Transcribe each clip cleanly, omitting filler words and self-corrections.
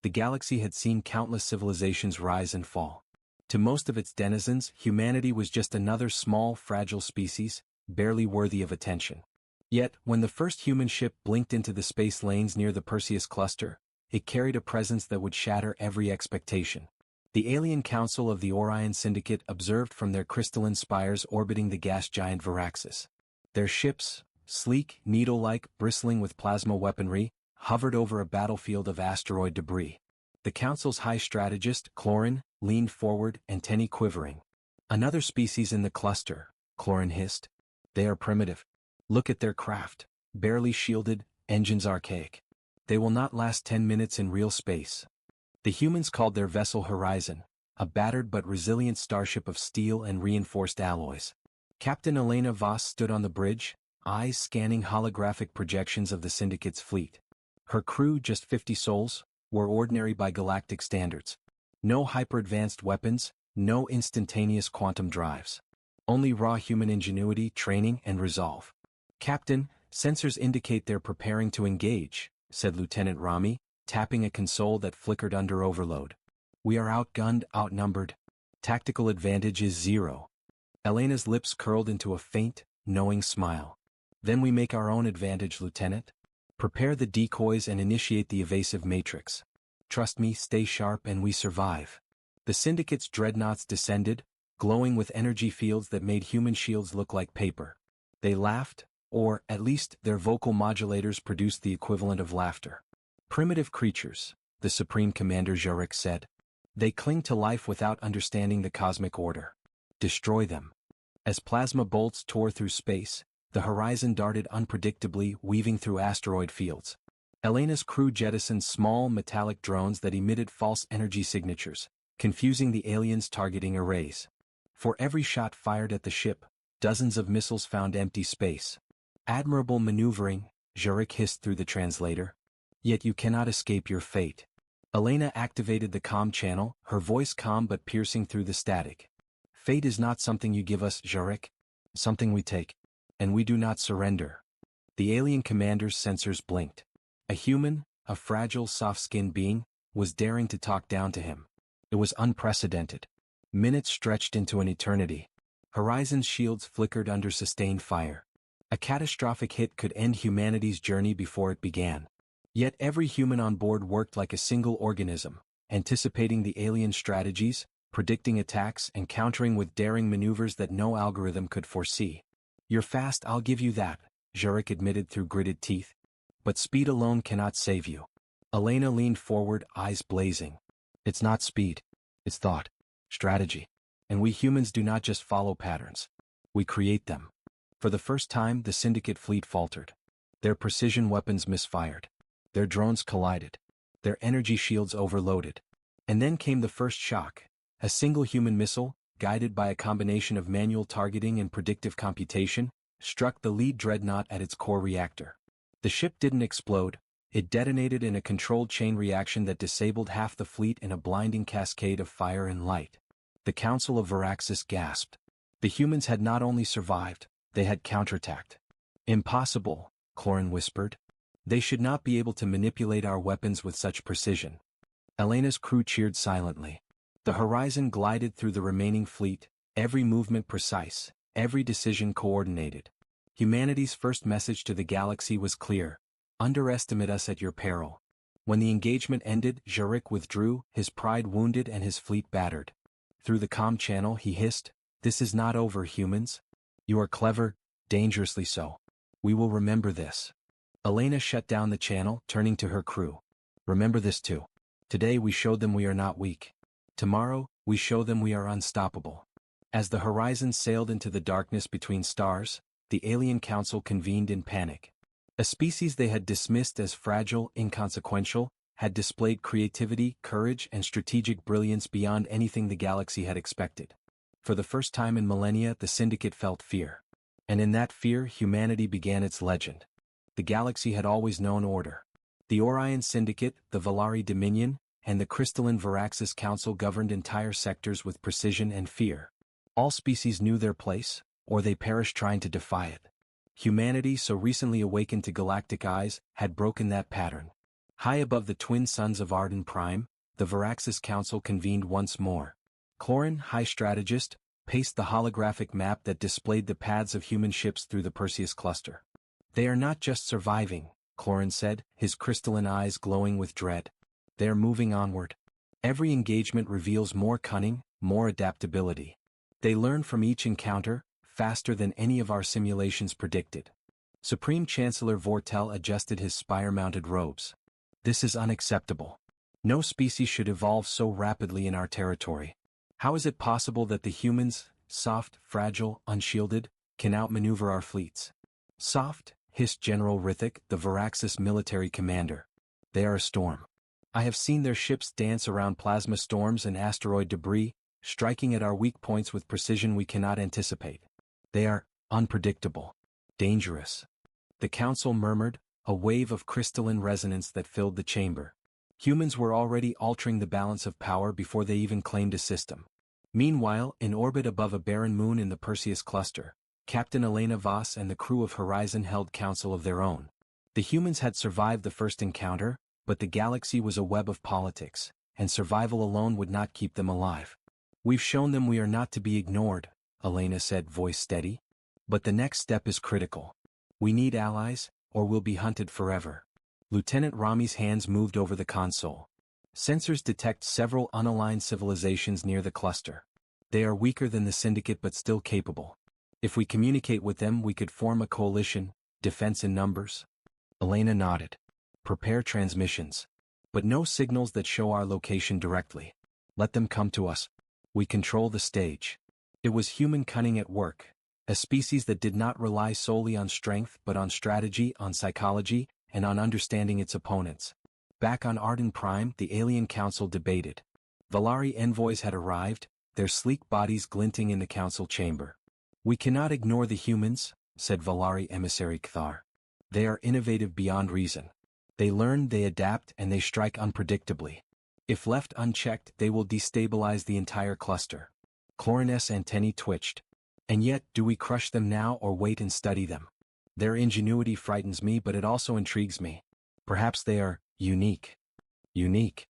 The galaxy had seen countless civilizations rise and fall. To most of its denizens, humanity was just another small, fragile species, barely worthy of attention. Yet, when the first human ship blinked into the space lanes near the Perseus cluster, it carried a presence that would shatter every expectation. The alien council of the Orion Syndicate observed from their crystalline spires orbiting the gas giant Viraxis. Their ships, sleek, needle-like, bristling with plasma weaponry, hovered over a battlefield of asteroid debris. The council's high strategist, Clorin, leaned forward, antennae quivering. "Another species in the cluster," Clorin hissed. "They are primitive. Look at their craft. Barely shielded, engines archaic. They will not last 10 minutes in real space." The humans called their vessel Horizon, a battered but resilient starship of steel and reinforced alloys. Captain Elena Voss stood on the bridge, eyes scanning holographic projections of the Syndicate's fleet. Her crew, just 50 souls, were ordinary by galactic standards. No hyper-advanced weapons, no instantaneous quantum drives. Only raw human ingenuity, training, and resolve. "Captain, sensors indicate they're preparing to engage," said Lieutenant Rami, tapping a console that flickered under overload. "We are outgunned, outnumbered. Tactical advantage is 0. Elena's lips curled into a faint, knowing smile. "Then we make our own advantage, Lieutenant. Prepare the decoys and initiate the evasive matrix. Trust me, stay sharp, and we survive." The Syndicate's dreadnoughts descended, glowing with energy fields that made human shields look like paper. They laughed, or, at least, their vocal modulators produced the equivalent of laughter. "Primitive creatures," the Supreme Commander Jarek said. "They cling to life without understanding the cosmic order. Destroy them." As plasma bolts tore through space, the Horizon darted unpredictably, weaving through asteroid fields. Elena's crew jettisoned small, metallic drones that emitted false energy signatures, confusing the aliens' targeting arrays. For every shot fired at the ship, dozens of missiles found empty space. "Admirable maneuvering," Jarek hissed through the translator. "Yet you cannot escape your fate." Elena activated the comm channel, her voice calm but piercing through the static. "Fate is not something you give us, Jarek. Something we take. And we do not surrender." The alien commander's sensors blinked. A human, a fragile, soft-skinned being, was daring to talk down to him. It was unprecedented. Minutes stretched into an eternity. Horizon's shields flickered under sustained fire. A catastrophic hit could end humanity's journey before it began. Yet every human on board worked like a single organism, anticipating the alien strategies, predicting attacks, and countering with daring maneuvers that no algorithm could foresee. "You're fast, I'll give you that," Jarek admitted through gritted teeth. "But speed alone cannot save you." Elena leaned forward, eyes blazing. "It's not speed. It's thought. Strategy. And we humans do not just follow patterns. We create them." For the first time, the Syndicate fleet faltered. Their precision weapons misfired. Their drones collided. Their energy shields overloaded. And then came the first shock. A single human missile, guided by a combination of manual targeting and predictive computation, struck the lead dreadnought at its core reactor. The ship didn't explode. It detonated in a controlled chain reaction that disabled half the fleet in a blinding cascade of fire and light. The Council of Viraxis gasped. The humans had not only survived, they had counterattacked. "Impossible," Clorin whispered. "They should not be able to manipulate our weapons with such precision." Elena's crew cheered silently. The Horizon glided through the remaining fleet, every movement precise, every decision coordinated. Humanity's first message to the galaxy was clear: underestimate us at your peril. When the engagement ended, Jarek withdrew, his pride wounded and his fleet battered. Through the comm channel he hissed, "This is not over, humans. You are clever, dangerously so. We will remember this." Elena shut down the channel, turning to her crew. "Remember this too. Today we showed them we are not weak. Tomorrow, we show them we are unstoppable." As the Horizon sailed into the darkness between stars, the alien council convened in panic. A species they had dismissed as fragile, inconsequential, had displayed creativity, courage, and strategic brilliance beyond anything the galaxy had expected. For the first time in millennia, the Syndicate felt fear. And in that fear, humanity began its legend. The galaxy had always known order. The Orion Syndicate, the Valari Dominion, and the crystalline Viraxis Council governed entire sectors with precision and fear. All species knew their place, or they perished trying to defy it. Humanity, so recently awakened to galactic eyes, had broken that pattern. High above the twin suns of Arden Prime, the Varaxis Council convened once more. Clorin, High Strategist, paced the holographic map that displayed the paths of human ships through the Perseus cluster. They are not just surviving, Clorin said, his crystalline eyes glowing with dread. They are moving onward. Every engagement reveals more cunning, more adaptability. They learn from each encounter, faster than any of our simulations predicted. Supreme Chancellor Vortel adjusted his spire-mounted robes. This is unacceptable. No species should evolve so rapidly in our territory. How is it possible that the humans, soft, fragile, unshielded, can outmaneuver our fleets? Soft, hissed General Rithik, the Varaxis military commander. They are a storm. I have seen their ships dance around plasma storms and asteroid debris, striking at our weak points with precision we cannot anticipate. They are unpredictable. Dangerous. The council murmured, a wave of crystalline resonance that filled the chamber. Humans were already altering the balance of power before they even claimed a system. Meanwhile, in orbit above a barren moon in the Perseus cluster, Captain Elena Voss and the crew of Horizon held council of their own. The humans had survived the first encounter, but the galaxy was a web of politics, and survival alone would not keep them alive. We've shown them we are not to be ignored, Elena said, voice steady. But the next step is critical. We need allies, or we'll be hunted forever. Lieutenant Rami's hands moved over the console. Sensors detect several unaligned civilizations near the cluster. They are weaker than the Syndicate but still capable. If we communicate with them, we could form a coalition, defense in numbers. Elena nodded. Prepare transmissions. But no signals that show our location directly. Let them come to us. We control the stage. It was human cunning at work, a species that did not rely solely on strength but on strategy, on psychology, and on understanding its opponents. Back on Arden Prime, the alien council debated. Valari envoys had arrived, their sleek bodies glinting in the council chamber. We cannot ignore the humans, said Valari emissary Kthar. They are innovative beyond reason. They learn, they adapt, and they strike unpredictably. If left unchecked, they will destabilize the entire cluster. Clorin's antennae twitched. And yet, do we crush them now or wait and study them? Their ingenuity frightens me, but it also intrigues me. Perhaps they are unique. Unique.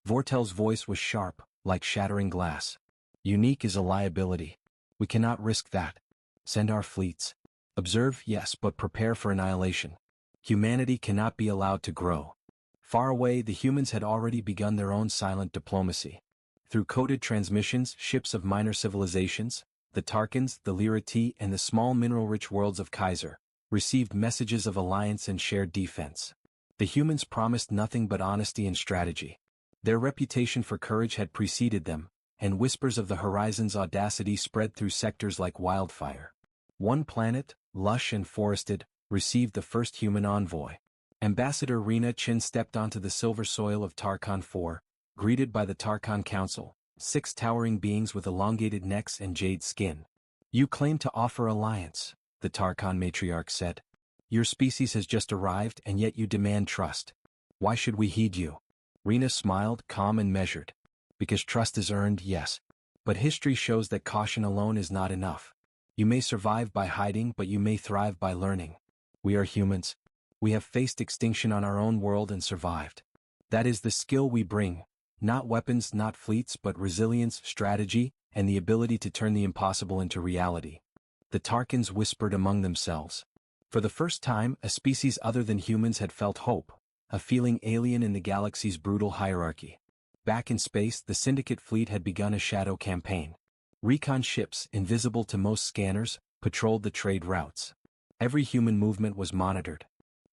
Vortel's voice was sharp, like shattering glass. Unique is a liability. We cannot risk that. Send our fleets. Observe, yes, but prepare for annihilation. Humanity cannot be allowed to grow. Far away, the humans had already begun their own silent diplomacy. Through coded transmissions, ships of minor civilizations, the Tarkans, the Lyra-T, and the small mineral-rich worlds of Kaiser, received messages of alliance and shared defense. The humans promised nothing but honesty and strategy. Their reputation for courage had preceded them, and whispers of the horizon's audacity spread through sectors like wildfire. One planet, lush and forested, received the first human envoy. Ambassador Rena Chin stepped onto the silver soil of Tarkon 4, greeted by the Tarkon Council, 6 towering beings with elongated necks and jade skin. You claim to offer alliance, the Tarkon matriarch said. Your species has just arrived and yet you demand trust. Why should we heed you? Rena smiled, calm and measured. Because trust is earned, yes. But history shows that caution alone is not enough. You may survive by hiding, but you may thrive by learning. We are humans. We have faced extinction on our own world and survived. That is the skill we bring. Not weapons, not fleets, but resilience, strategy, and the ability to turn the impossible into reality. The Tarkans whispered among themselves. For the first time, a species other than humans had felt hope, a feeling alien in the galaxy's brutal hierarchy. Back in space, the Syndicate fleet had begun a shadow campaign. Recon ships, invisible to most scanners, patrolled the trade routes. Every human movement was monitored.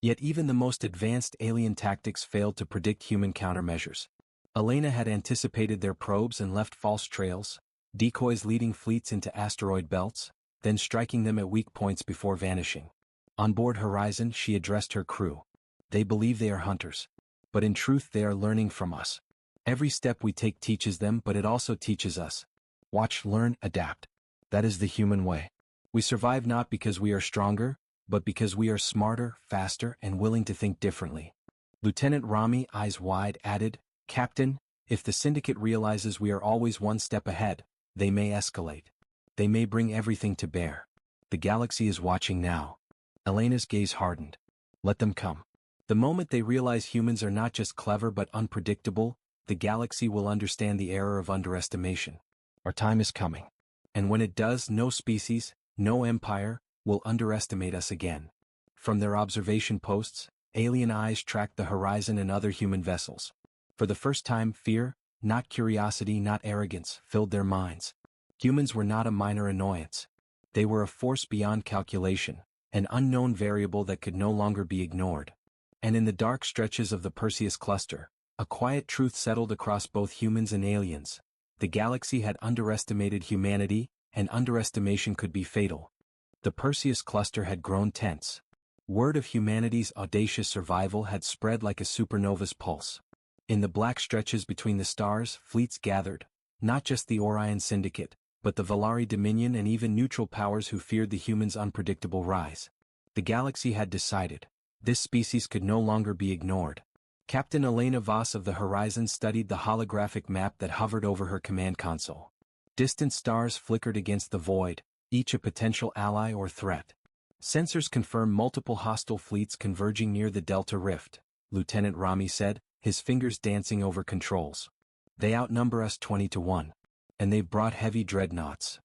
Yet even the most advanced alien tactics failed to predict human countermeasures. Elena had anticipated their probes and left false trails, decoys leading fleets into asteroid belts, then striking them at weak points before vanishing. On board Horizon, she addressed her crew. They believe they are hunters. But in truth they are learning from us. Every step we take teaches them, but it also teaches us. Watch, learn, adapt. That is the human way. We survive not because we are stronger, but because we are smarter, faster, and willing to think differently. Lieutenant Rami, eyes wide, added, Captain, if the Syndicate realizes we are always one step ahead, they may escalate. They may bring everything to bear. The galaxy is watching now. Elena's gaze hardened. Let them come. The moment they realize humans are not just clever but unpredictable, the galaxy will understand the error of underestimation. Our time is coming. And when it does, no species, no empire, will underestimate us again. From their observation posts, alien eyes tracked the horizon and other human vessels. For the first time, fear, not curiosity, not arrogance, filled their minds. Humans were not a minor annoyance. They were a force beyond calculation, an unknown variable that could no longer be ignored. And in the dark stretches of the Perseus cluster, a quiet truth settled across both humans and aliens. The galaxy had underestimated humanity, and underestimation could be fatal. The Perseus cluster had grown tense. Word of humanity's audacious survival had spread like a supernova's pulse. In the black stretches between the stars, fleets gathered, not just the Orion Syndicate, but the Valari Dominion and even neutral powers who feared the humans' unpredictable rise. The galaxy had decided. This species could no longer be ignored. Captain Elena Voss of the Horizon studied the holographic map that hovered over her command console. Distant stars flickered against the void, each a potential ally or threat. Sensors confirmed multiple hostile fleets converging near the Delta Rift, Lieutenant Rami said, his fingers dancing over controls. They outnumber us 20-1. And they've brought heavy dreadnoughts.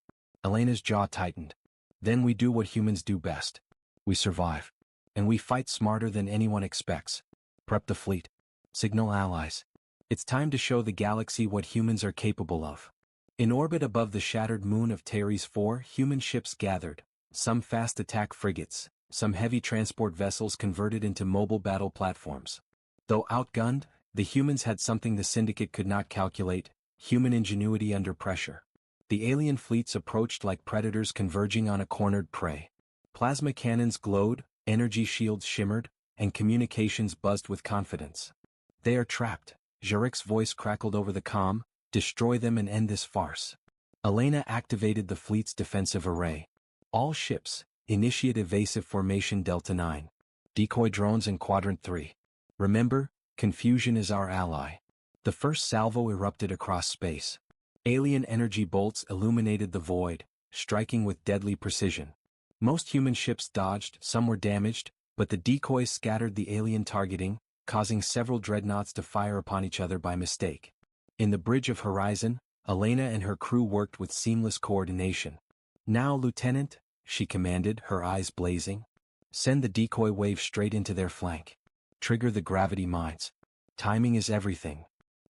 Elena's jaw tightened. Then we do what humans do best. We survive. And we fight smarter than anyone expects. Prep the fleet. Signal allies. It's time to show the galaxy what humans are capable of. In orbit above the shattered moon of Teres 4, human ships gathered, some fast attack frigates, some heavy transport vessels converted into mobile battle platforms. Though outgunned, the humans had something the Syndicate could not calculate: human ingenuity under pressure. The alien fleets approached like predators converging on a cornered prey. Plasma cannons glowed, energy shields shimmered, and communications buzzed with confidence. They are trapped, Jarek's voice crackled over the comm. Destroy them and end this farce. Elena activated the fleet's defensive array. All ships, initiate evasive formation Delta 9. Decoy drones in Quadrant 3. Remember, confusion is our ally. The first salvo erupted across space. Alien energy bolts illuminated the void, striking with deadly precision. Most human ships dodged, some were damaged, but the decoys scattered the alien targeting, causing several dreadnoughts to fire upon each other by mistake. In the bridge of Horizon, Elena and her crew worked with seamless coordination. Now, Lieutenant, she commanded, her eyes blazing. Send the decoy wave straight into their flank. Trigger the gravity mines. Timing is everything.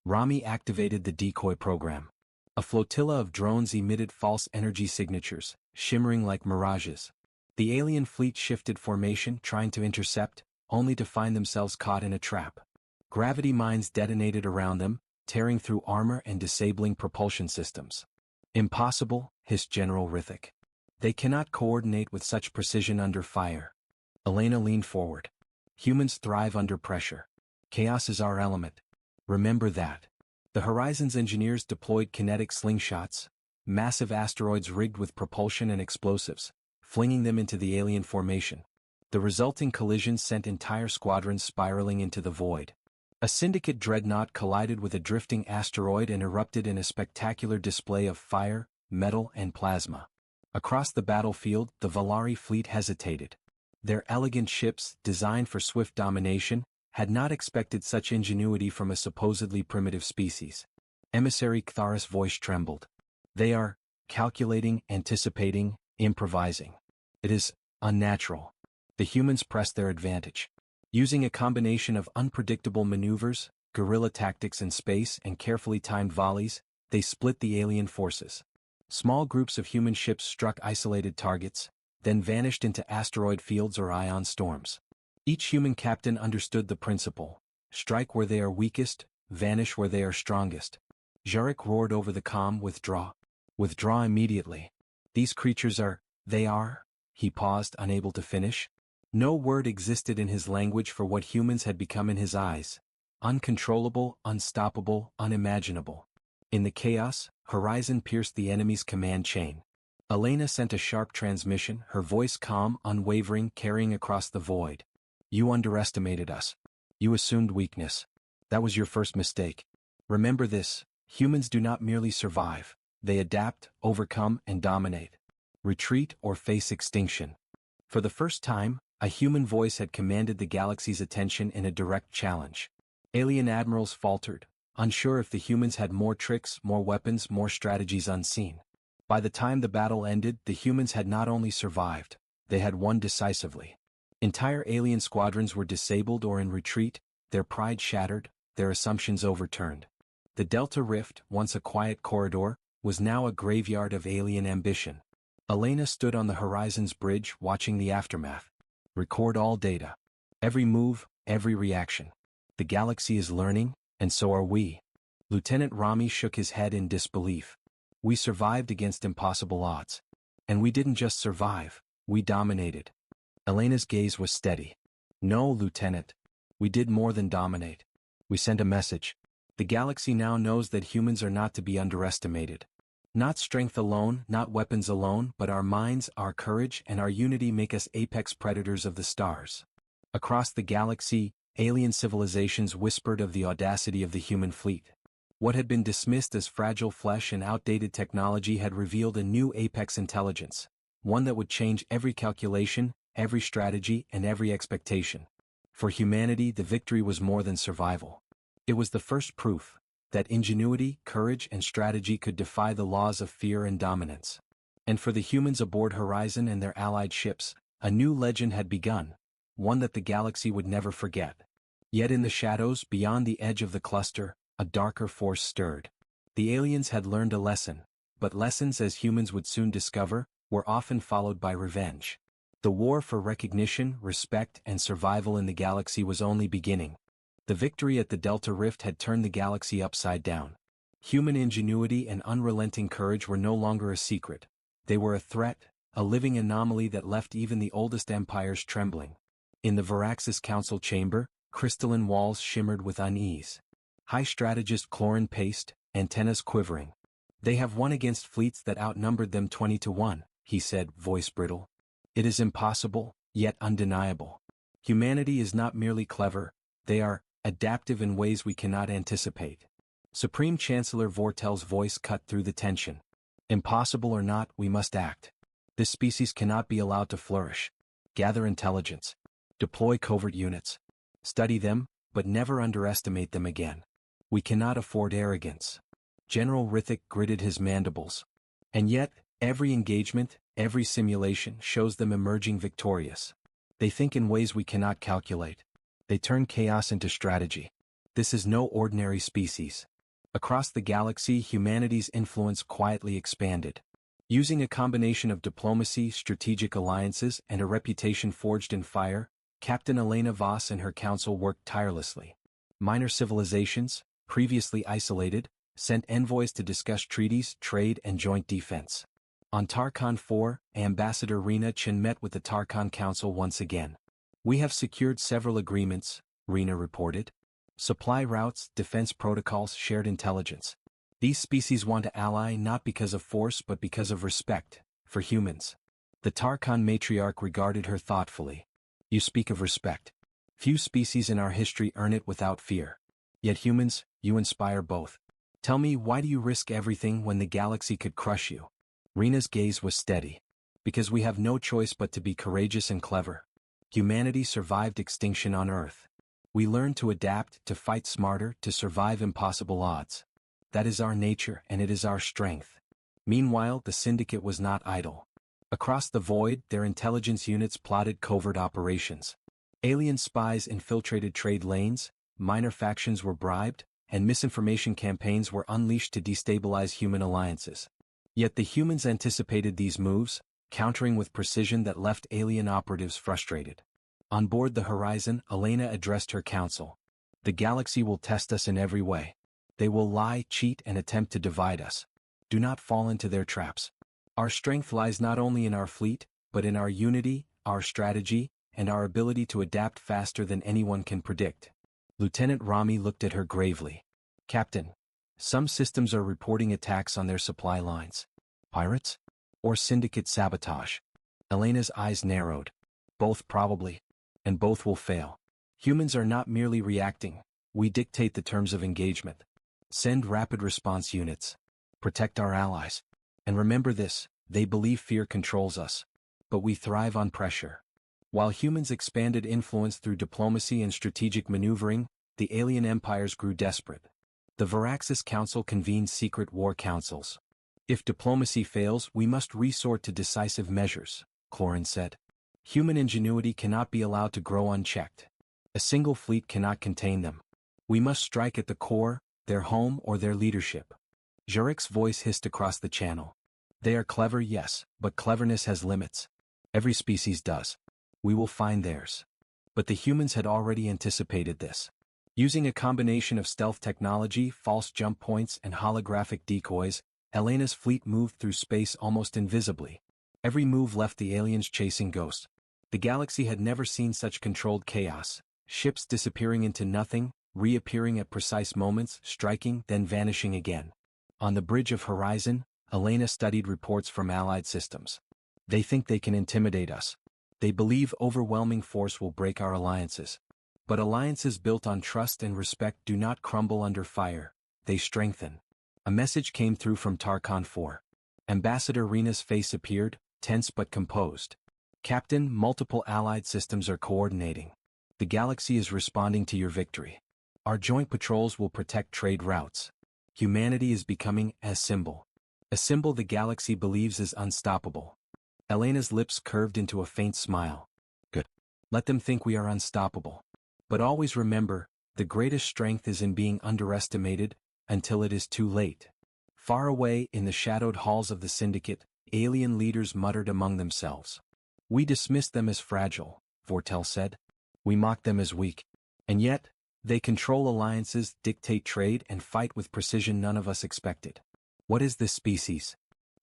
Rami activated the decoy program. A flotilla of drones emitted false energy signatures, shimmering like mirages. The alien fleet shifted formation, trying to intercept, only to find themselves caught in a trap. Gravity mines detonated around them, tearing through armor and disabling propulsion systems. Impossible, hissed General Rithik. They cannot coordinate with such precision under fire. Elena leaned forward. Humans thrive under pressure. Chaos is our element. Remember that. The Horizon's engineers deployed kinetic slingshots, massive asteroids rigged with propulsion and explosives, flinging them into the alien formation. The resulting collisions sent entire squadrons spiraling into the void. A Syndicate dreadnought collided with a drifting asteroid and erupted in a spectacular display of fire, metal, and plasma. Across the battlefield, the Valari fleet hesitated. Their elegant ships, designed for swift domination, had not expected such ingenuity from a supposedly primitive species. Emissary Ktharis' voice trembled. They are calculating, anticipating, improvising. It is unnatural. The humans pressed their advantage. Using a combination of unpredictable maneuvers, guerrilla tactics in space, and carefully timed volleys, they split the alien forces. Small groups of human ships struck isolated targets, then vanished into asteroid fields or ion storms. Each human captain understood the principle: strike where they are weakest, vanish where they are strongest. Jarek roared over the comm, withdraw. Withdraw immediately. These creatures are, he paused, unable to finish. No word existed in his language for what humans had become in his eyes. Uncontrollable, unstoppable, unimaginable. In the chaos, Horizon pierced the enemy's command chain. Elena sent a sharp transmission, her voice calm, unwavering, carrying across the void. You underestimated us. You assumed weakness. That was your first mistake. Remember this: humans do not merely survive. They adapt, overcome, and dominate. Retreat or face extinction. For the first time, A human voice had commanded the galaxy's attention in a direct challenge. Alien admirals faltered, unsure if the humans had more tricks, more weapons, more strategies unseen. By the time the battle ended, the humans had not only survived, they had won decisively. Entire alien squadrons were disabled or in retreat, their pride shattered, their assumptions overturned. The Delta Rift, once a quiet corridor, was now a graveyard of alien ambition. Elena stood on the Horizon's bridge watching the aftermath. Record all data. Every move, every reaction. The galaxy is learning, and so are we. Lieutenant Rami shook his head in disbelief. We survived against impossible odds. And we didn't just survive, we dominated. Elena's gaze was steady. No, Lieutenant. We did more than dominate. We sent a message. The galaxy now knows that humans are not to be underestimated. Not strength alone, not weapons alone, but our minds, our courage, and our unity make us apex predators of the stars. Across the galaxy, alien civilizations whispered of the audacity of the human fleet. What had been dismissed as fragile flesh and outdated technology had revealed a new apex intelligence, one that would change every calculation, every strategy, and every expectation. For humanity, the victory was more than survival. It was the first proof that ingenuity, courage, and strategy could defy the laws of fear and dominance. And for the humans aboard Horizon and their allied ships, a new legend had begun, one that the galaxy would never forget. Yet in the shadows, beyond the edge of the cluster, a darker force stirred. The aliens had learned a lesson, but lessons, as humans would soon discover, were often followed by revenge. The war for recognition, respect, and survival in the galaxy was only beginning. The victory at the Delta Rift had turned the galaxy upside down. Human ingenuity and unrelenting courage were no longer a secret. They were a threat, a living anomaly that left even the oldest empires trembling. In the Varaxis Council chamber, crystalline walls shimmered with unease. High strategist Clorin paced, antennas quivering. They have won against fleets that outnumbered them 20-1, he said, voice brittle. It is impossible, yet undeniable. Humanity is not merely clever, they are adaptive in ways we cannot anticipate. Supreme Chancellor Vortel's voice cut through the tension. Impossible or not, we must act. This species cannot be allowed to flourish. Gather intelligence. Deploy covert units. Study them, but never underestimate them again. We cannot afford arrogance. General Rithik gritted his mandibles. And yet, every engagement, every simulation shows them emerging victorious. They think in ways we cannot calculate. They turn chaos into strategy. This is no ordinary species. Across the galaxy, humanity's influence quietly expanded. Using a combination of diplomacy, strategic alliances, and a reputation forged in fire, Captain Elena Voss and her council worked tirelessly. Minor civilizations, previously isolated, sent envoys to discuss treaties, trade, and joint defense. On Tarkhan 4, Ambassador Rena Chen met with the Tarkhan Council once again. We have secured several agreements, Rena reported. Supply routes, defense protocols, shared intelligence. These species want to ally not because of force but because of respect, for humans. The Tarkhan matriarch regarded her thoughtfully. You speak of respect. Few species in our history earn it without fear. Yet humans, you inspire both. Tell me, why do you risk everything when the galaxy could crush you? Rena's gaze was steady. Because we have no choice but to be courageous and clever. Humanity survived extinction on Earth. We learned to adapt, to fight smarter, to survive impossible odds. That is our nature and it is our strength. Meanwhile, the Syndicate was not idle. Across the void, their intelligence units plotted covert operations. Alien spies infiltrated trade lanes, minor factions were bribed, and misinformation campaigns were unleashed to destabilize human alliances. Yet the humans anticipated these moves, countering with precision that left alien operatives frustrated. On board the Horizon, Elena addressed her council. The galaxy will test us in every way. They will lie, cheat, and attempt to divide us. Do not fall into their traps. Our strength lies not only in our fleet, but in our unity, our strategy, and our ability to adapt faster than anyone can predict. Lieutenant Rami looked at her gravely. Captain, some systems are reporting attacks on their supply lines. Pirates? Or Syndicate sabotage? Elena's eyes narrowed. Both probably. And both will fail. Humans are not merely reacting. We dictate the terms of engagement. Send rapid response units. Protect our allies. And remember this, they believe fear controls us. But we thrive on pressure. While humans expanded influence through diplomacy and strategic maneuvering, the alien empires grew desperate. The Viraxis Council convened secret war councils. If diplomacy fails, we must resort to decisive measures, Clorin said. Human ingenuity cannot be allowed to grow unchecked. A single fleet cannot contain them. We must strike at the core, their home or their leadership. Jurik's voice hissed across the channel. They are clever, yes, but cleverness has limits. Every species does. We will find theirs. But the humans had already anticipated this. Using a combination of stealth technology, false jump points, and holographic decoys, Elena's fleet moved through space almost invisibly. Every move left the aliens chasing ghosts. The galaxy had never seen such controlled chaos, ships disappearing into nothing, reappearing at precise moments, striking, then vanishing again. On the bridge of Horizon, Elena studied reports from Allied systems. They think they can intimidate us. They believe overwhelming force will break our alliances. But alliances built on trust and respect do not crumble under fire, they strengthen. A message came through from Tarkon 4. Ambassador Rena's face appeared, tense but composed. Captain, multiple Allied systems are coordinating. The galaxy is responding to your victory. Our joint patrols will protect trade routes. Humanity is becoming a symbol. A symbol the galaxy believes is unstoppable. Elena's lips curved into a faint smile. Good. Let them think we are unstoppable. But always remember, the greatest strength is in being underestimated, until it is too late. Far away in the shadowed halls of the Syndicate, alien leaders muttered among themselves. We dismissed them as fragile, Vortel said. We mocked them as weak. And yet, they control alliances, dictate trade, and fight with precision none of us expected. What is this species?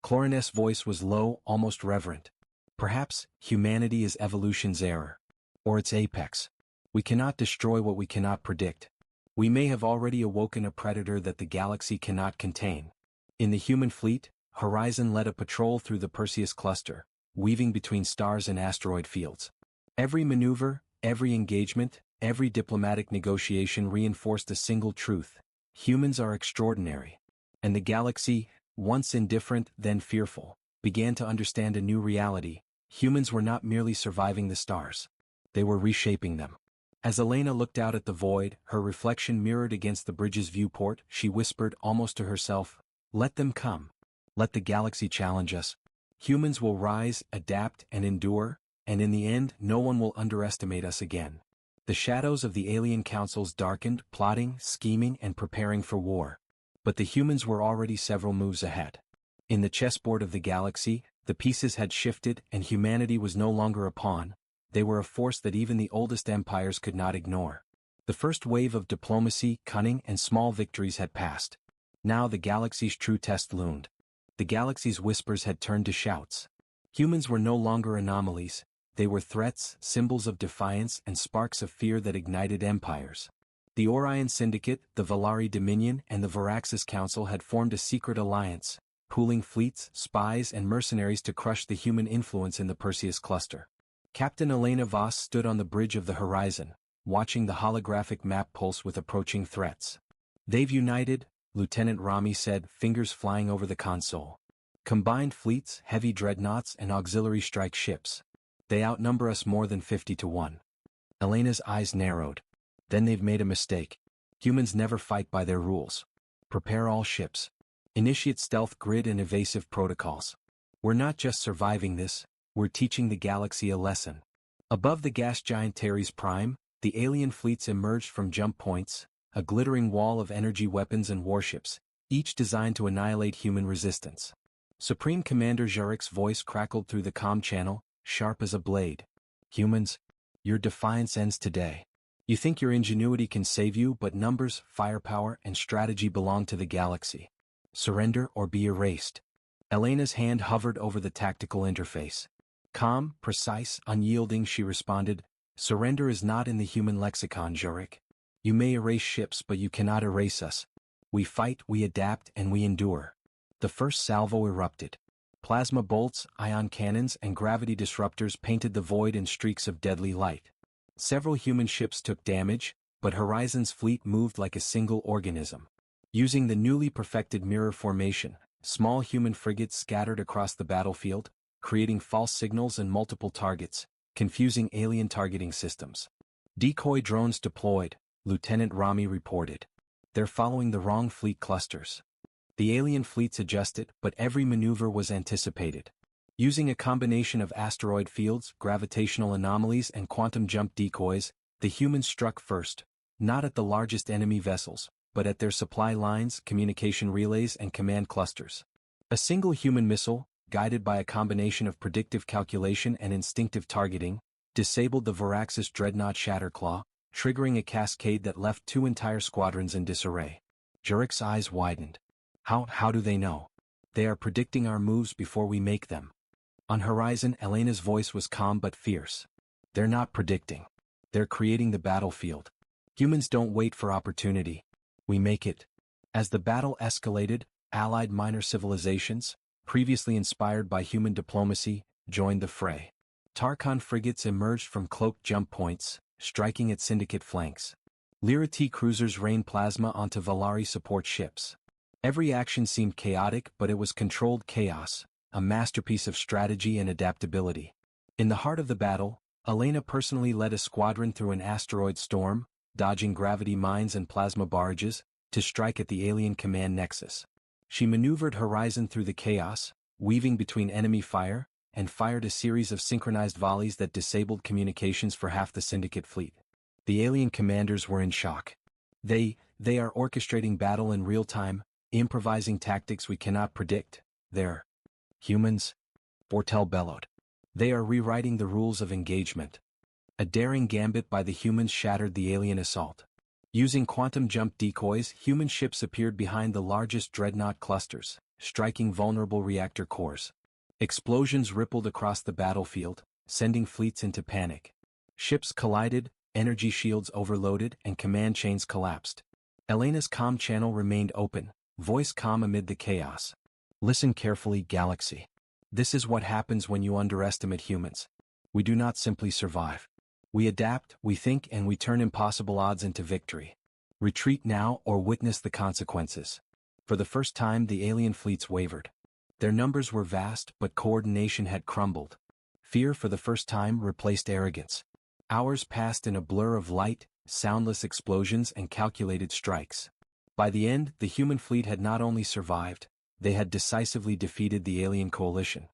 Clorin's voice was low, almost reverent. Perhaps, humanity is evolution's error. Or its apex. We cannot destroy what we cannot predict. We may have already awoken a predator that the galaxy cannot contain. In the human fleet, Horizon led a patrol through the Perseus cluster, weaving between stars and asteroid fields. Every maneuver, every engagement, every diplomatic negotiation reinforced a single truth. Humans are extraordinary. And the galaxy, once indifferent, then fearful, began to understand a new reality. Humans were not merely surviving the stars. They were reshaping them. As Elena looked out at the void, her reflection mirrored against the bridge's viewport, she whispered almost to herself, "Let them come. Let the galaxy challenge us. Humans will rise, adapt, and endure, and in the end, no one will underestimate us again." The shadows of the alien councils darkened, plotting, scheming, and preparing for war. But the humans were already several moves ahead. In the chessboard of the galaxy, the pieces had shifted and humanity was no longer a pawn. They were a force that even the oldest empires could not ignore. The first wave of diplomacy, cunning, and small victories had passed. Now the galaxy's true test loomed. The galaxy's whispers had turned to shouts. Humans were no longer anomalies. They were threats, symbols of defiance, and sparks of fear that ignited empires. The Orion Syndicate, the Valari Dominion, and the Viraxis Council had formed a secret alliance, pooling fleets, spies, and mercenaries to crush the human influence in the Perseus cluster. Captain Elena Voss stood on the bridge of the Horizon, watching the holographic map pulse with approaching threats. "They've united," Lieutenant Rami said, fingers flying over the console. "Combined fleets, heavy dreadnoughts, and auxiliary strike ships. They outnumber us more than 50 to 1. Elena's eyes narrowed. Then they've made a mistake. Humans never fight by their rules. Prepare all ships. Initiate stealth grid and evasive protocols. We're not just surviving this, we're teaching the galaxy a lesson." Above the gas giant Teres Prime, the alien fleets emerged from jump points, a glittering wall of energy weapons and warships, each designed to annihilate human resistance. Supreme Commander Jurik's voice crackled through the comm channel, sharp as a blade. "Humans, your defiance ends today. You think your ingenuity can save you, but numbers, firepower, and strategy belong to the galaxy. Surrender or be erased." Elena's hand hovered over the tactical interface. Calm, precise, unyielding, she responded, "Surrender is not in the human lexicon, Jurik. You may erase ships, but you cannot erase us. We fight, we adapt, and we endure." The first salvo erupted. Plasma bolts, ion cannons, and gravity disruptors painted the void in streaks of deadly light. Several human ships took damage, but Horizon's fleet moved like a single organism. Using the newly perfected mirror formation, small human frigates scattered across the battlefield, creating false signals and multiple targets, confusing alien targeting systems. Decoy drones deployed, Lieutenant Rami reported. They're following the wrong fleet clusters. The alien fleets adjusted, but every maneuver was anticipated. Using a combination of asteroid fields, gravitational anomalies, and quantum jump decoys, the humans struck first, not at the largest enemy vessels, but at their supply lines, communication relays, and command clusters. A single human missile, guided by a combination of predictive calculation and instinctive targeting, disabled the Varaxis dreadnought Shatterclaw, triggering a cascade that left 2 entire squadrons in disarray. Jurek's eyes widened. How do they know? They are predicting our moves before we make them. On horizon, Elena's voice was calm but fierce. They're not predicting. They're creating the battlefield. Humans don't wait for opportunity. We make it. As the battle escalated, allied minor civilizations, previously inspired by human diplomacy, joined the fray. Tarkhan frigates emerged from cloaked jump points, striking at Syndicate flanks. Lyra T cruisers rained plasma onto Valari support ships. Every action seemed chaotic, but it was controlled chaos, a masterpiece of strategy and adaptability. In the heart of the battle, Elena personally led a squadron through an asteroid storm, dodging gravity mines and plasma barrages, to strike at the alien command nexus. She maneuvered horizon through the chaos, weaving between enemy fire, and fired a series of synchronized volleys that disabled communications for half the Syndicate fleet. The alien commanders were in shock. They are orchestrating battle in real time, improvising tactics we cannot predict. They're humans? Bortel bellowed. They are rewriting the rules of engagement. A daring gambit by the humans shattered the alien assault. Using quantum jump decoys, human ships appeared behind the largest dreadnought clusters, striking vulnerable reactor cores. Explosions rippled across the battlefield, sending fleets into panic. Ships collided, energy shields overloaded, and command chains collapsed. Elena's comm channel remained open, voice calm amid the chaos. Listen carefully, Galaxy. This is what happens when you underestimate humans. We do not simply survive. We adapt, we think, and we turn impossible odds into victory. Retreat now or witness the consequences. For the first time, the alien fleets wavered. Their numbers were vast, but coordination had crumbled. Fear for the first time replaced arrogance. Hours passed in a blur of light, soundless explosions, and calculated strikes. By the end, the human fleet had not only survived, they had decisively defeated the alien coalition.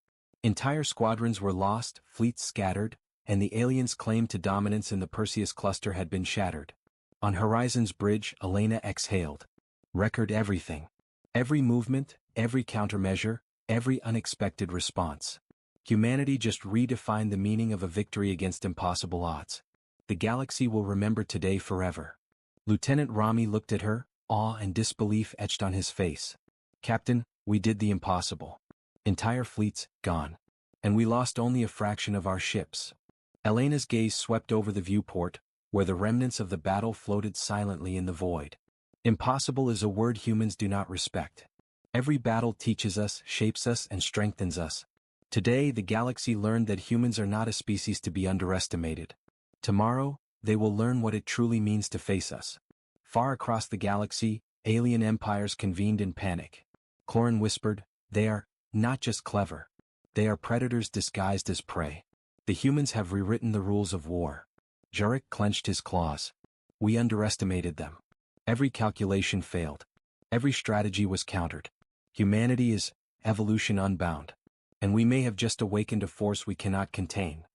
Entire squadrons were lost, fleets scattered, and the aliens' claim to dominance in the Perseus cluster had been shattered. On Horizon's bridge, Elena exhaled. Record everything. Every movement, every countermeasure, every unexpected response. Humanity just redefined the meaning of a victory against impossible odds. The galaxy will remember today forever. Lieutenant Rami looked at her, awe and disbelief etched on his face. Captain, we did the impossible. Entire fleets, gone. And we lost only a fraction of our ships. Elena's gaze swept over the viewport, where the remnants of the battle floated silently in the void. Impossible is a word humans do not respect. Every battle teaches us, shapes us, and strengthens us. Today, the galaxy learned that humans are not a species to be underestimated. Tomorrow, they will learn what it truly means to face us. Far across the galaxy, alien empires convened in panic. Clorin whispered, "They are not just clever. They are predators disguised as prey. The humans have rewritten the rules of war." Jurek clenched his claws. We underestimated them. Every calculation failed. Every strategy was countered. Humanity is evolution unbound. And we may have just awakened a force we cannot contain.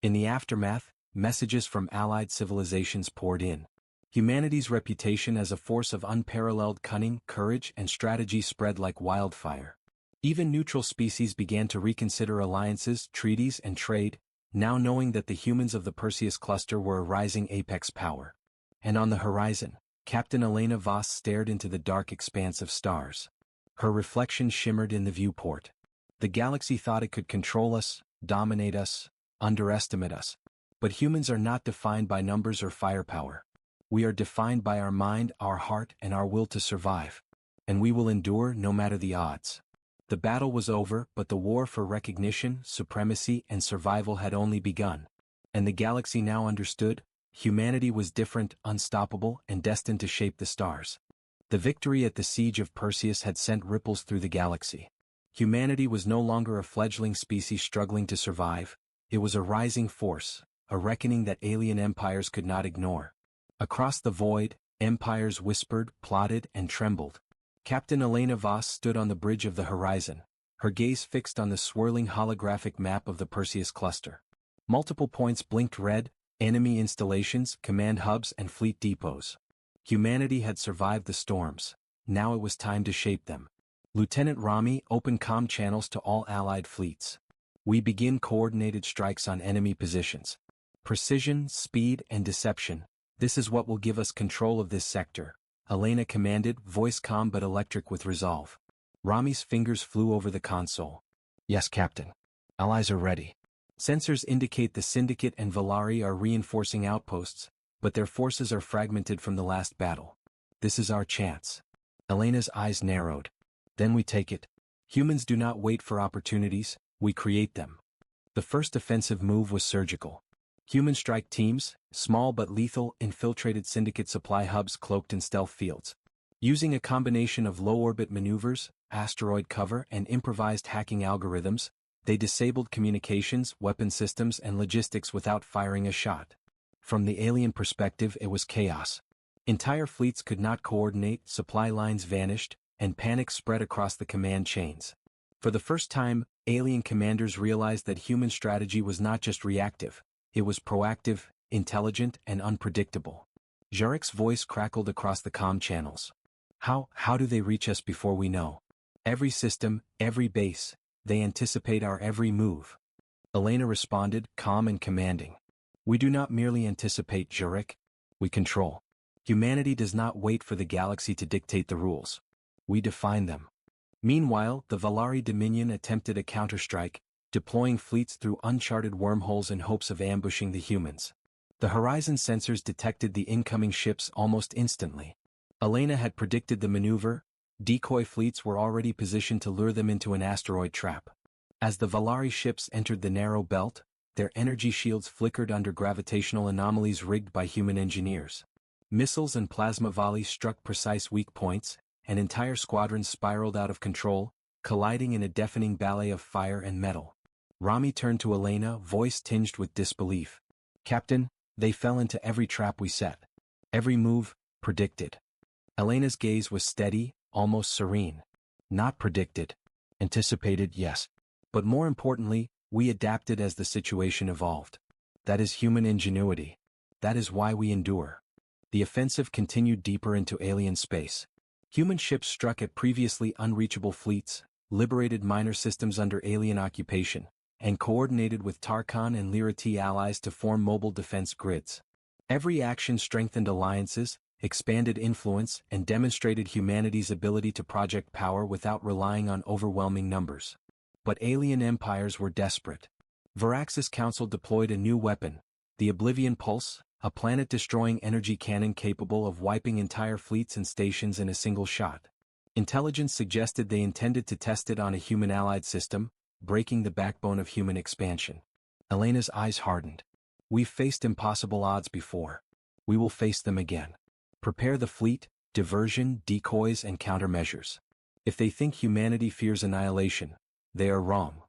In the aftermath, messages from allied civilizations poured in. Humanity's reputation as a force of unparalleled cunning, courage, and strategy spread like wildfire. Even neutral species began to reconsider alliances, treaties, and trade, now knowing that the humans of the Perseus cluster were a rising apex power. And on the horizon, Captain Elena Voss stared into the dark expanse of stars. Her reflection shimmered in the viewport. The galaxy thought it could control us, dominate us, underestimate us. But humans are not defined by numbers or firepower. We are defined by our mind, our heart, and our will to survive. And we will endure no matter the odds. The battle was over, but the war for recognition, supremacy, and survival had only begun. And the galaxy now understood, humanity was different, unstoppable, and destined to shape the stars. The victory at the siege of Perseus had sent ripples through the galaxy. Humanity was no longer a fledgling species struggling to survive. It was a rising force, a reckoning that alien empires could not ignore. Across the void, empires whispered, plotted, and trembled. Captain Elena Voss stood on the bridge of the horizon, her gaze fixed on the swirling holographic map of the Perseus cluster. Multiple points blinked red: enemy installations, command hubs, and fleet depots. Humanity had survived the storms. Now it was time to shape them. Lieutenant Rami, open comm channels to all Allied fleets. We begin coordinated strikes on enemy positions. Precision, speed, and deception. This is what will give us control of this sector. Elena commanded, voice calm but electric with resolve. Rami's fingers flew over the console. Yes, Captain. Allies are ready. Sensors indicate the Syndicate and Valari are reinforcing outposts, but their forces are fragmented from the last battle. This is our chance. Elena's eyes narrowed. Then we take it. Humans do not wait for opportunities, we create them. The first offensive move was surgical. Human strike teams, small but lethal, infiltrated Syndicate supply hubs cloaked in stealth fields. Using a combination of low-orbit maneuvers, asteroid cover, and improvised hacking algorithms, they disabled communications, weapon systems, and logistics without firing a shot. From the alien perspective, it was chaos. Entire fleets could not coordinate, supply lines vanished, and panic spread across the command chains. For the first time, alien commanders realized that human strategy was not just reactive. It was proactive, intelligent, and unpredictable. Jarek's voice crackled across the comm channels. How do they reach us before we know? Every system, every base, they anticipate our every move. Elena responded, calm and commanding. We do not merely anticipate, Jarek. We control. Humanity does not wait for the galaxy to dictate the rules. We define them. Meanwhile, the Valari Dominion attempted a counterstrike, deploying fleets through uncharted wormholes in hopes of ambushing the humans. The horizon sensors detected the incoming ships almost instantly. Elena had predicted the maneuver. Decoy fleets were already positioned to lure them into an asteroid trap. As the Valari ships entered the narrow belt, their energy shields flickered under gravitational anomalies rigged by human engineers. Missiles and plasma volleys struck precise weak points, and entire squadrons spiraled out of control, colliding in a deafening ballet of fire and metal. Rami turned to Elena, voice tinged with disbelief. Captain, they fell into every trap we set. Every move, predicted. Elena's gaze was steady, almost serene. Not predicted. Anticipated, yes. But more importantly, we adapted as the situation evolved. That is human ingenuity. That is why we endure. The offensive continued deeper into alien space. Human ships struck at previously unreachable fleets, liberated minor systems under alien occupation, and coordinated with Tarkhan and Lyra T allies to form mobile defense grids. Every action strengthened alliances, expanded influence, and demonstrated humanity's ability to project power without relying on overwhelming numbers. But alien empires were desperate. Varax's Council deployed a new weapon, the Oblivion Pulse, a planet-destroying energy cannon capable of wiping entire fleets and stations in a single shot. Intelligence suggested they intended to test it on a human allied system, breaking the backbone of human expansion. Elena's eyes hardened. We've faced impossible odds before. We will face them again. Prepare the fleet, diversion, decoys, and countermeasures. If they think humanity fears annihilation, they are wrong.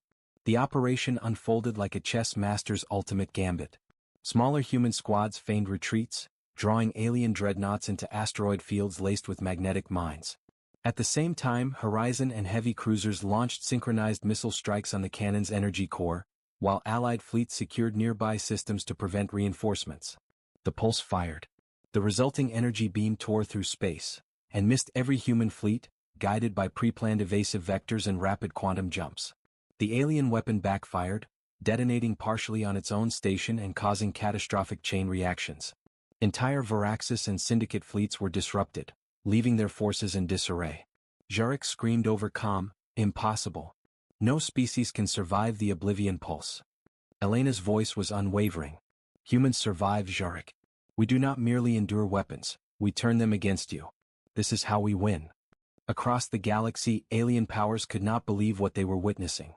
The operation unfolded like a chess master's ultimate gambit. Smaller human squads feigned retreats, drawing alien dreadnoughts into asteroid fields laced with magnetic mines. At the same time, Horizon and heavy cruisers launched synchronized missile strikes on the cannon's energy core, while Allied fleets secured nearby systems to prevent reinforcements. The pulse fired. The resulting energy beam tore through space, and missed every human fleet, guided by pre-planned evasive vectors and rapid quantum jumps. The alien weapon backfired, detonating partially on its own station and causing catastrophic chain reactions. Entire Varaxis and Syndicate fleets were disrupted, leaving their forces in disarray. Jarek screamed over comm, impossible. No species can survive the Oblivion Pulse. Elena's voice was unwavering. Humans survive, Jarek. We do not merely endure weapons, we turn them against you. This is how we win. Across the galaxy, alien powers could not believe what they were witnessing.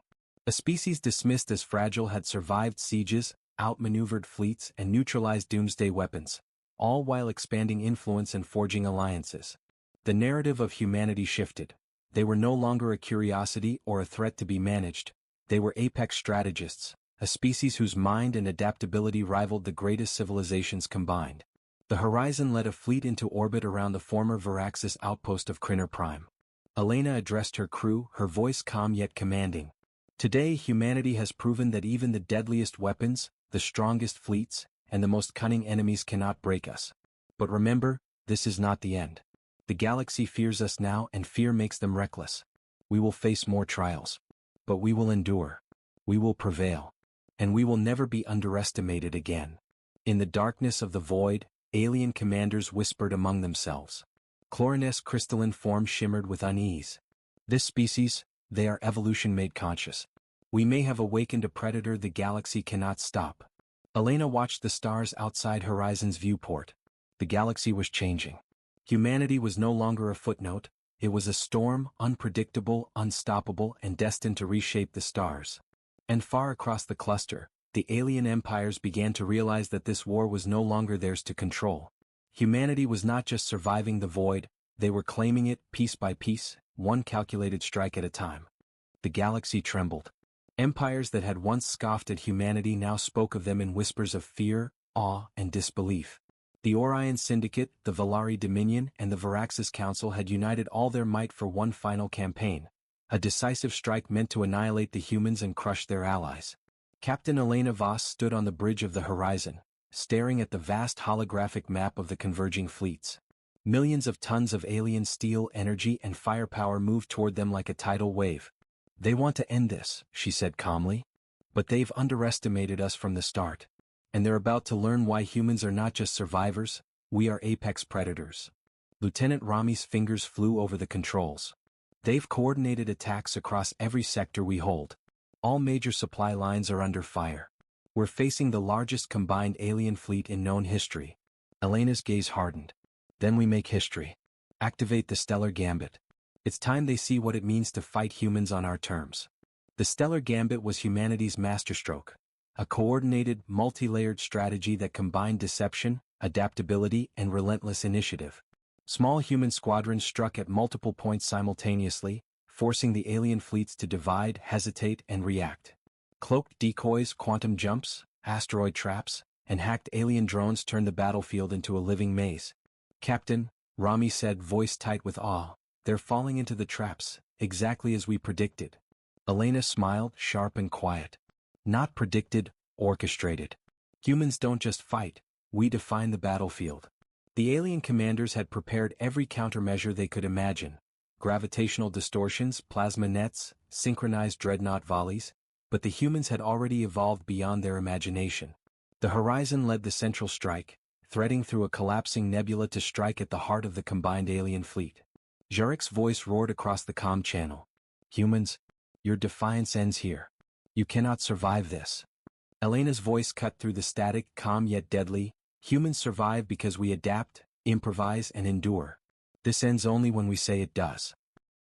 A species dismissed as fragile had survived sieges, outmaneuvered fleets, and neutralized doomsday weapons, all while expanding influence and forging alliances. The narrative of humanity shifted. They were no longer a curiosity or a threat to be managed. They were apex strategists, a species whose mind and adaptability rivaled the greatest civilizations combined. The Horizon led a fleet into orbit around the former Viraxis outpost of Crinner Prime. Elena addressed her crew, her voice calm yet commanding. Today humanity has proven that even the deadliest weapons, the strongest fleets, and the most cunning enemies cannot break us. But remember, this is not the end. The galaxy fears us now, and fear makes them reckless. We will face more trials. But we will endure. We will prevail. And we will never be underestimated again. In the darkness of the void, alien commanders whispered among themselves. Chlorine's crystalline form shimmered with unease. This species, they are evolution made conscious. We may have awakened a predator the galaxy cannot stop. Elena watched the stars outside Horizon's viewport. The galaxy was changing. Humanity was no longer a footnote, it was a storm, unpredictable, unstoppable, and destined to reshape the stars. And far across the cluster, the alien empires began to realize that this war was no longer theirs to control. Humanity was not just surviving the void, they were claiming it piece by piece, one calculated strike at a time. The galaxy trembled. Empires that had once scoffed at humanity now spoke of them in whispers of fear, awe, and disbelief. The Orion Syndicate, the Valari Dominion, and the Viraxis Council had united all their might for one final campaign, a decisive strike meant to annihilate the humans and crush their allies. Captain Elena Voss stood on the bridge of the Horizon, staring at the vast holographic map of the converging fleets. Millions of tons of alien steel, energy, and firepower moved toward them like a tidal wave. They want to end this, she said calmly. But they've underestimated us from the start. And they're about to learn why humans are not just survivors, we are apex predators. Lieutenant Rami's fingers flew over the controls. They've coordinated attacks across every sector we hold. All major supply lines are under fire. We're facing the largest combined alien fleet in known history. Elena's gaze hardened. Then we make history. Activate the Stellar Gambit. It's time they see what it means to fight humans on our terms. The Stellar Gambit was humanity's masterstroke. A coordinated, multi-layered strategy that combined deception, adaptability, and relentless initiative. Small human squadrons struck at multiple points simultaneously, forcing the alien fleets to divide, hesitate, and react. Cloaked decoys, quantum jumps, asteroid traps, and hacked alien drones turned the battlefield into a living maze. Captain, Rami said, voice tight with awe, they're falling into the traps, exactly as we predicted. Elena smiled, sharp and quiet. Not predicted, orchestrated. Humans don't just fight, we define the battlefield. The alien commanders had prepared every countermeasure they could imagine. Gravitational distortions, plasma nets, synchronized dreadnought volleys, but the humans had already evolved beyond their imagination. The Horizon led the central strike, threading through a collapsing nebula to strike at the heart of the combined alien fleet. Jarek's voice roared across the comm channel. Humans, your defiance ends here. You cannot survive this. Elena's voice cut through the static, calm yet deadly. Humans survive because we adapt, improvise, and endure. This ends only when we say it does.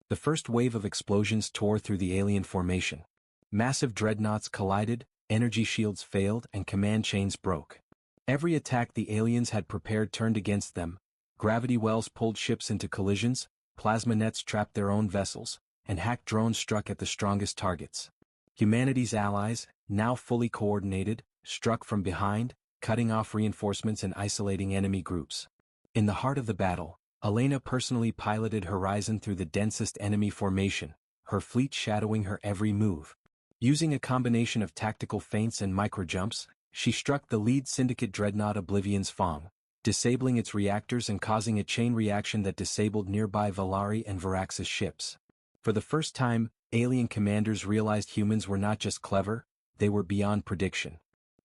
The first wave of explosions tore through the alien formation. Massive dreadnoughts collided, energy shields failed, and command chains broke. Every attack the aliens had prepared turned against them. Gravity wells pulled ships into collisions, plasma nets trapped their own vessels, and hacked drones struck at the strongest targets. Humanity's allies, now fully coordinated, struck from behind, cutting off reinforcements and isolating enemy groups. In the heart of the battle, Elena personally piloted Horizon through the densest enemy formation, her fleet shadowing her every move. Using a combination of tactical feints and microjumps, she struck the lead syndicate dreadnought Oblivion's Fong, disabling its reactors and causing a chain reaction that disabled nearby Valari and Viraxis ships. For the first time, alien commanders realized humans were not just clever, they were beyond prediction.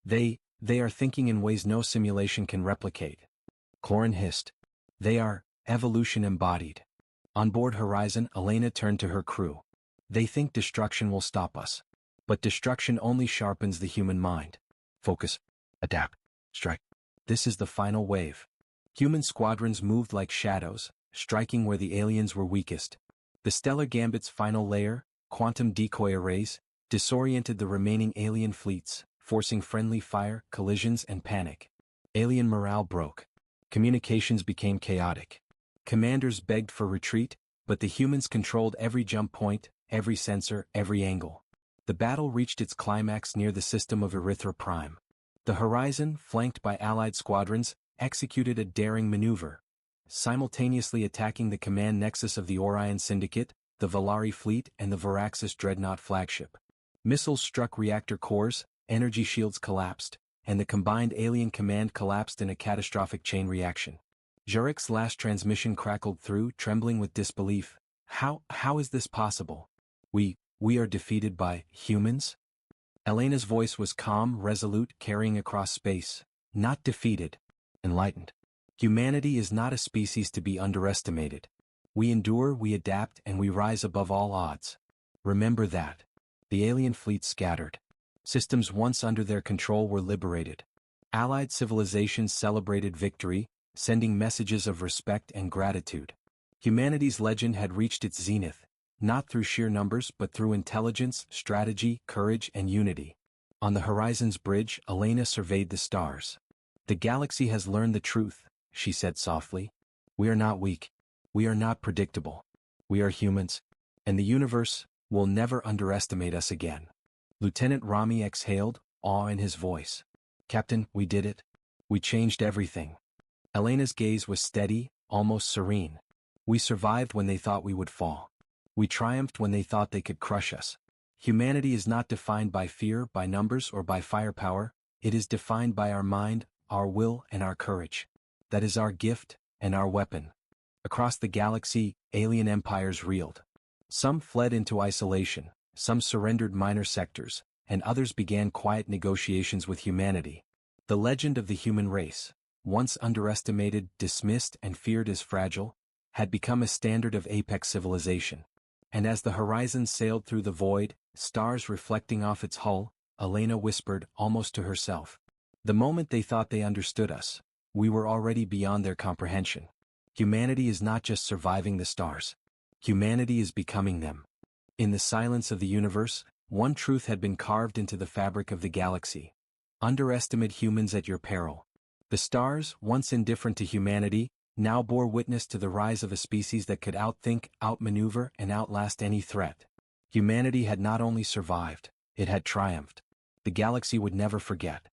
They are thinking in ways no simulation can replicate. Chlorine hissed. They are evolution embodied. On board Horizon, Elena turned to her crew. They think destruction will stop us. But destruction only sharpens the human mind. Focus. Adapt. Strike. This is the final wave. Human squadrons moved like shadows, striking where the aliens were weakest. The Stellar Gambit's final layer, quantum decoy arrays, disoriented the remaining alien fleets, forcing friendly fire, collisions, and panic. Alien morale broke. Communications became chaotic. Commanders begged for retreat, but the humans controlled every jump point, every sensor, every angle. The battle reached its climax near the system of Erythra Prime. The Horizon, flanked by Allied squadrons, executed a daring maneuver, simultaneously attacking the command nexus of the Orion Syndicate, the Valari fleet and the Varaxis Dreadnought flagship. Missiles struck reactor cores, energy shields collapsed, and the combined alien command collapsed in a catastrophic chain reaction. Jarek's last transmission crackled through, trembling with disbelief. How is this possible? We are defeated by humans? Elena's voice was calm, resolute, carrying across space. Not defeated. Enlightened. Humanity is not a species to be underestimated. We endure, we adapt, and we rise above all odds. Remember that. The alien fleet scattered. Systems once under their control were liberated. Allied civilizations celebrated victory, sending messages of respect and gratitude. Humanity's legend had reached its zenith, not through sheer numbers but through intelligence, strategy, courage, and unity. On the Horizon's bridge, Elena surveyed the stars. The galaxy has learned the truth, she said softly. We are not weak. We are not predictable. We are humans. And the universe will never underestimate us again. Lieutenant Rami exhaled, awe in his voice. Captain, we did it. We changed everything. Elena's gaze was steady, almost serene. We survived when they thought we would fall. We triumphed when they thought they could crush us. Humanity is not defined by fear, by numbers, or by firepower. It is defined by our mind, our will, and our courage. That is our gift, and our weapon. Across the galaxy, alien empires reeled. Some fled into isolation, some surrendered minor sectors, and others began quiet negotiations with humanity. The legend of the human race, once underestimated, dismissed, and feared as fragile, had become a standard of apex civilization. And as the Horizon sailed through the void, stars reflecting off its hull, Elena whispered, almost to herself. The moment they thought they understood us, we were already beyond their comprehension. Humanity is not just surviving the stars. Humanity is becoming them. In the silence of the universe, one truth had been carved into the fabric of the galaxy. Underestimate humans at your peril. The stars, once indifferent to humanity, now bore witness to the rise of a species that could outthink, outmaneuver, and outlast any threat. Humanity had not only survived, it had triumphed. The galaxy would never forget.